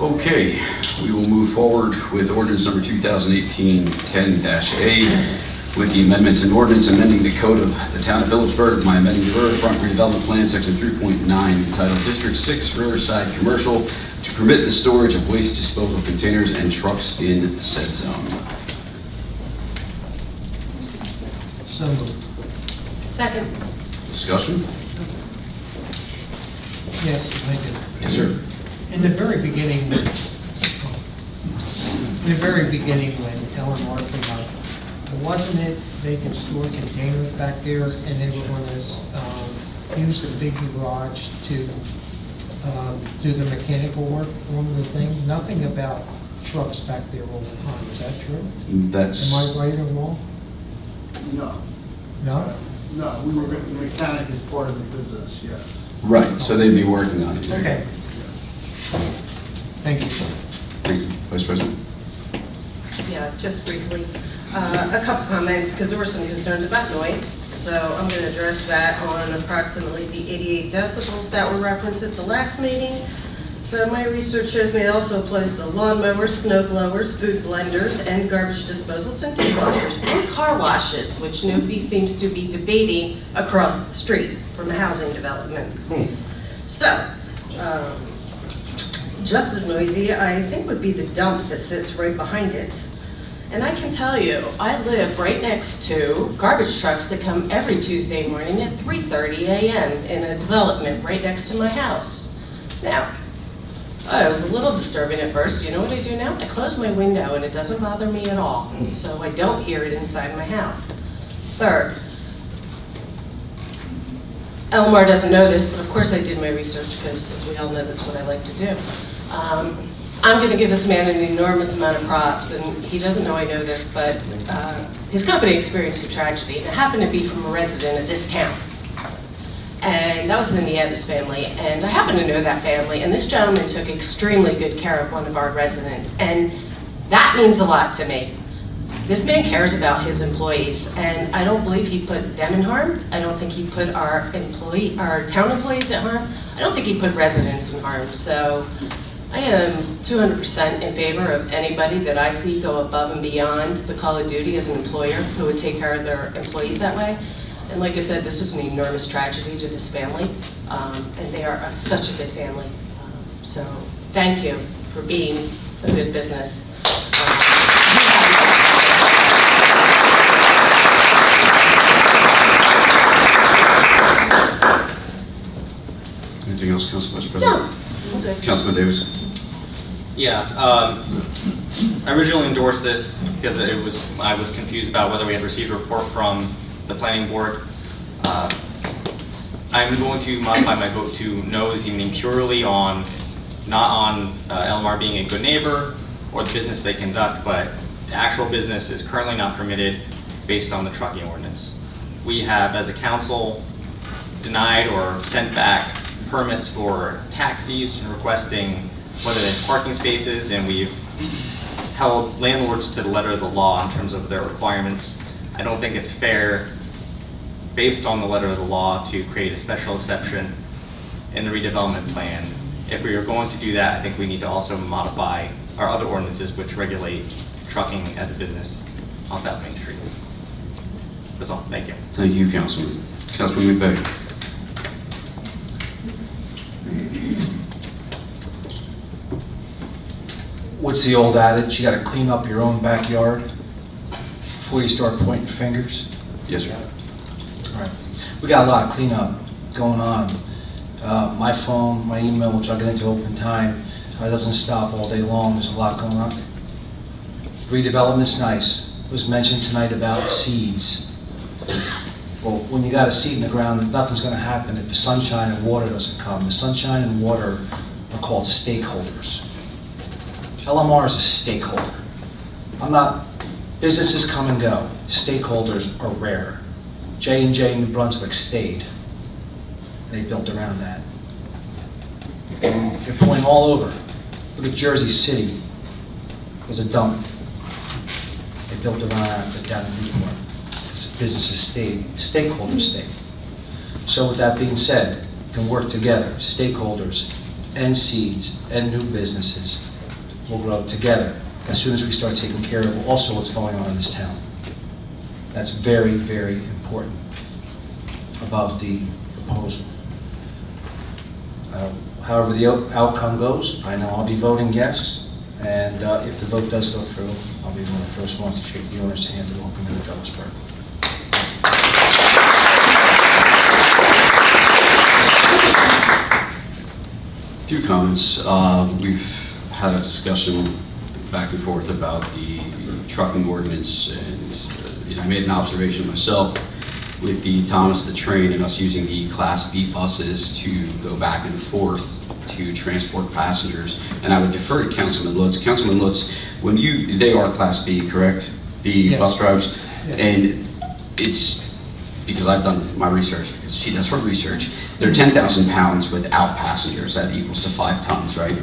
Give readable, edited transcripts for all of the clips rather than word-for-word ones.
Okay, we will move forward with ordinance number 2018-10-A with the amendments and ordinance amending the code of the town of Phillipsburg by amending the Riverfront Redevelopment Plan, section 3.9, entitled District 6 Riverside Commercial, to permit the storage of waste disposal containers and trucks in said zone. So moved. Second. Discussion? Yes, I did. Yes, sir. In the very beginning, when LMR came out, wasn't it they can store containers back there and they were going to use the big garage to do the mechanical work on the thing? Nothing about trucks back there all the time. Is that true? That's... Am I right or wrong? No. No? No, we were, the mechanic is part of the business, yes. Right, so they'd be working on it. Okay. Thank you. Thank you. Vice President? Yeah, just briefly. A couple comments, because there were some concerns about noise. So I'm going to address that on approximately the 88 decibels that were referenced at the last meeting. So my research shows me it also applies to lawnmowers, snow blowers, food blenders, and garbage disposals and dishwashers, and car washes, which nobody seems to be debating across the street from a housing development. So, just as noisy, I think, would be the dump that sits right behind it. And I can tell you, I live right next to garbage trucks that come every Tuesday morning at 3:30 a.m. in a development right next to my house. Now, it was a little disturbing at first. You know what I do now? I close my window and it doesn't bother me at all. So I don't hear it inside my house. Third, LMR doesn't know this, but of course I did my research because, as we all know, that's what I like to do. I'm going to give this man an enormous amount of props, and he doesn't know I know this, but his company experienced a tragedy, and it happened to be from a resident of this town. And that was the Nieves family, and I happen to know that family, and this gentleman took extremely good care of one of our residents, and that means a lot to me. This man cares about his employees, and I don't believe he put them in harm. I don't think he put our town employees at harm. I don't think he put residents in harm. So I am 200% in favor of anybody that I see go above and beyond the call of duty as an employer who would take care of their employees that way. And like I said, this was an enormous tragedy to this family, and they are such a good family. So thank you for being a good business. Anything else, Council Vice No. President? Okay. Councilman Davis? Yeah, I originally endorsed this because I was confused about whether we had received a report from the planning board. I'm going to modify my vote to no this evening purely on, not on LMR being a good neighbor or the business they conduct, but the actual business is currently not permitted based on the trucking ordinance. We have, as a council, denied or sent back permits for taxis and requesting whether they're parking spaces, and we've held landlords to the letter of the law in terms of their requirements. I don't think it's fair, based on the letter of the law, to create a special exception in the redevelopment plan. If we are going to do that, I think we need to also modify our other ordinances which regulate trucking as a business on South Main Street. That's all. Thank you. Thank you, Councilman. Councilman McVeigh? What's the old adage? You got to clean up your own backyard before you start pointing fingers. Yes, sir. All right. We got a lot of cleanup going on. My phone, my email, which I'll get into open time, doesn't stop all day long. There's a lot going on. Redevelopment's nice. It was mentioned tonight about seeds. Well, when you got a seed in the ground, nothing's going to happen if the sunshine and water doesn't come. The sunshine and water are called stakeholders. LMR is a stakeholder. Businesses come and go. Stakeholders are rare. J&J New Brunswick stayed. They built around that. They're going all over. Look at Jersey City. There's a dump. They built around that, but down in Newport. Businesses stayed, stakeholders stayed. So with that being said, we can work together, stakeholders and seeds and new businesses will grow together as soon as we start taking care of also what's going on in this town. That's very, very important about the proposal. However the outcome goes, I know I'll be voting yes, and if the vote does go through, I'll be one of the first ones to shake the owner's hand and welcome them to Phillipsburg. A few comments. We've had a discussion back and forth about the trucking ordinance, and I made an observation myself with the Thomas the Train and us using the Class B buses to go back and forth to transport passengers. And I would defer to Councilman Lutz. Councilman Lutz, when they are Class B, correct? The Yes. bus drivers? Yes. And it's, because I've done my research, because she does her research, they're 10,000 pounds without passengers. That equals to 5 tons, right?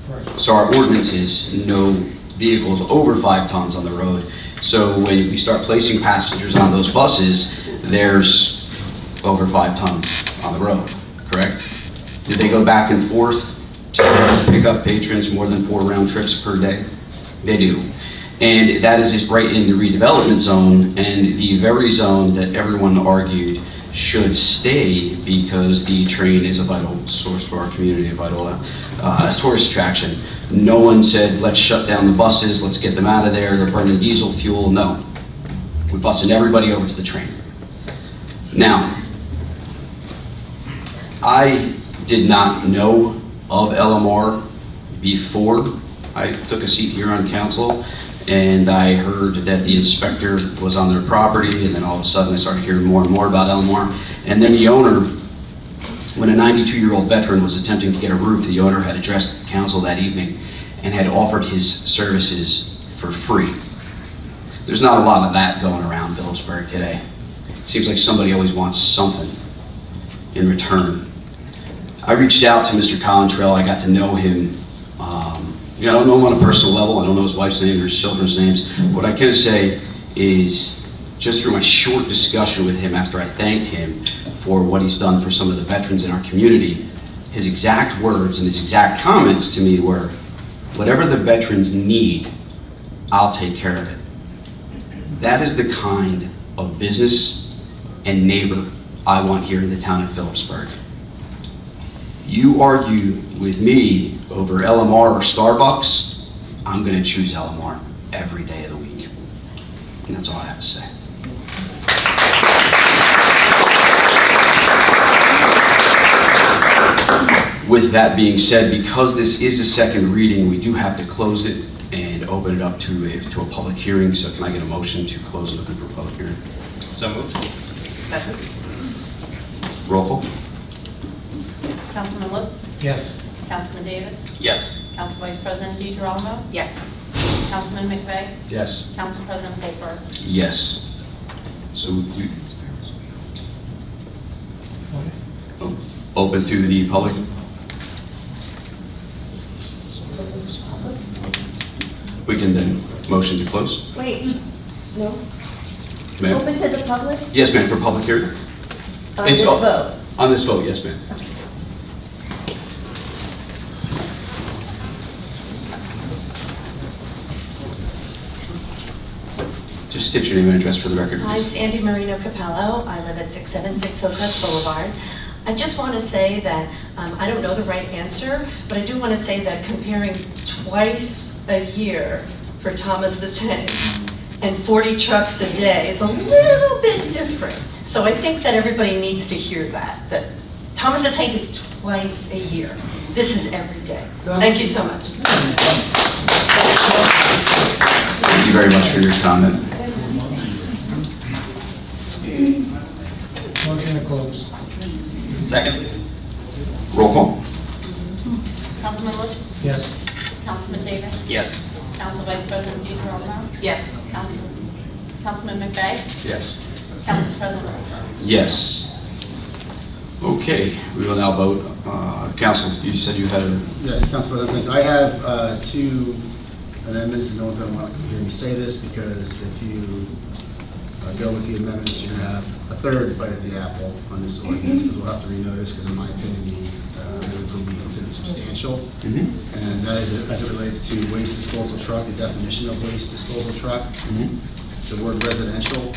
Right. So our ordinance is no vehicles over 5 tons on the road. So when we start placing passengers on those buses, there's over 5 tons on the road, correct? Do they go back and forth to pick up patrons more than 4 round trips per day? They do. And that is right in the redevelopment zone, and the very zone that everyone argued should stay because the train is a vital source for our community, a vital tourist attraction. No one said, let's shut down the buses, let's get them out of there, they're burning diesel fuel. No. We're busing everybody over to the train. Now, I did not know of LMR before I took a seat here on council, and I heard that the inspector was on their property, and then all of a sudden I started hearing more and more about LMR. And then the owner, when a 92-year-old veteran was attempting to get a roof, the owner had addressed the council that evening and had offered his services for free. There's not a lot of that going around Phillipsburg today. Seems like somebody always wants something in return. I reached out to Mr. Collintrell. I got to know him. I don't know him on a personal level. I don't know his wife's name or his children's names. What I can say is, just through my short discussion with him after I thanked him for what he's done for some of the veterans in our community, his exact words and his exact comments to me were, whatever the veterans need, I'll take care of it. That is the kind of business and neighbor I want here in the town of Phillipsburg. You argue with me over LMR or Starbucks, I'm going to choose LMR every day of the week. And that's all I have to say. With that being said, because this is a second reading, we do have to close it and open it up to a public hearing. So can I get a motion to close it open for public hearing? So moved. Second? Roll call. Councilman Lutz? Yes. Councilman Davis? Yes. Council Vice President DeGirolamo? Yes. Councilman McVeigh? Yes. Council President Colbert? Yes. So we open to the public. We can then motion to close. Wait, no, Ma'am? open to the public Yes, ma'am, for public hearing? on It's this o- vote. On this vote, yes, ma'am. Just state your name and address for the record. Hi, it's Andy Marino Capello. I live at 676 Hillcrest Boulevard. I just want to say that I don't know the right answer, but I do want to say that comparing twice a year for Thomas the Tank and 40 trucks a day is a little bit different. So I think that everybody needs to hear that Thomas the Tank is twice a year. This is every day. Thank you so much. Thank you very much for your comment. Motion to close. Second? Roll call. Councilman Lutz? Yes. Councilman Davis? Yes. Council Vice President DeGirolamo? Yes. Councilman McVeigh? Yes. Council President Colbert? Yes. Okay, we will now vote. Council, you said you had a... Yes, Council President, I have 2 amendments, and no one's going to want to hear me say this, because if you go with the amendments, you're going to have a third bite at the apple on this ordinance, because we'll have to renotice, because in my opinion, the amendments will be considered substantial. And that is as it relates to waste disposal truck, the definition of waste disposal truck. The word residential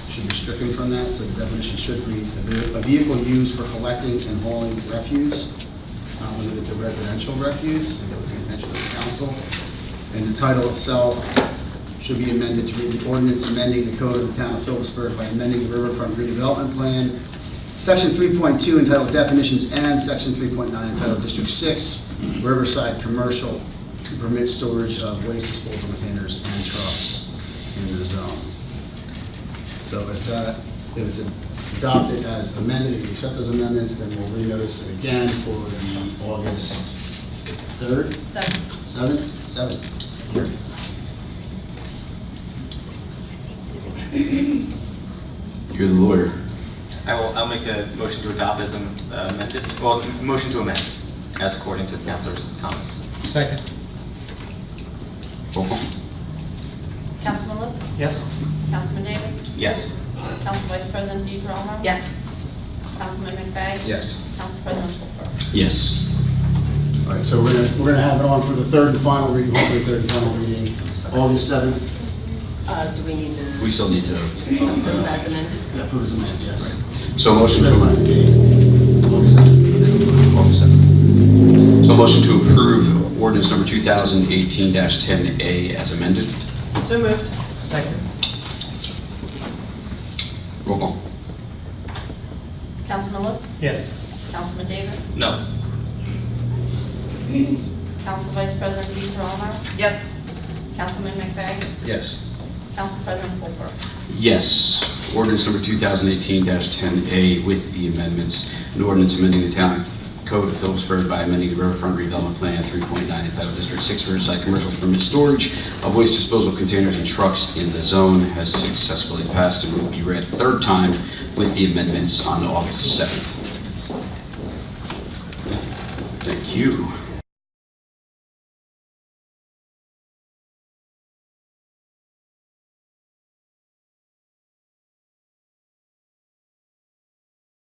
should be stricken from that, so the definition should read, a vehicle used for collecting and hauling refuse, not limited to residential refuse, and that was the intention of the council. And the title itself should be amended to read the ordinance amending the code of the town of Phillipsburg by amending the Riverfront Redevelopment Plan, Section 3.2 entitled Definitions and Section 3.9 entitled District 6, Riverside Commercial, to permit storage of waste disposal containers and trucks in the zone. So if it's adopted as amended, if you accept those amendments, then we'll renotice it again for the August 3rd, 7th? Here. You're the lawyer. I'll make a motion to adopt as amended, well, motion to amend, as according to the councilor's comments. Second. Roll call. Councilman Lutz? Yes. Councilman Davis? Yes. Council Vice President DeGarmo? Yes. Councilman McVeigh? Yes. Council President Polk? Yes. All right, so we're gonna have it on for the third and final reading, hopefully third and final reading, August 7th. Do we need to We still need to approve as amended? Approve as amended, yes. So motion to August 7th. August 7th. So motion to approve ordinance number 2018-10A as amended. So moved. Second. Roll call. Councilman Lutz? Yes. Councilman Davis? No. Council Vice President DeGarmo? Yes. Councilman McVeigh? Yes. Council President Polk? Yes. Ordinance number 2018-10A with the amendments. An ordinance amending the town code of Phillipsburg by amending the Riverfront Redevelopment Plan 3.9 entitled District 6 Riverside Commercial to permit storage of waste disposal containers and trucks in the zone has successfully passed and will be read a third time with the amendments on August 7th. Thank you.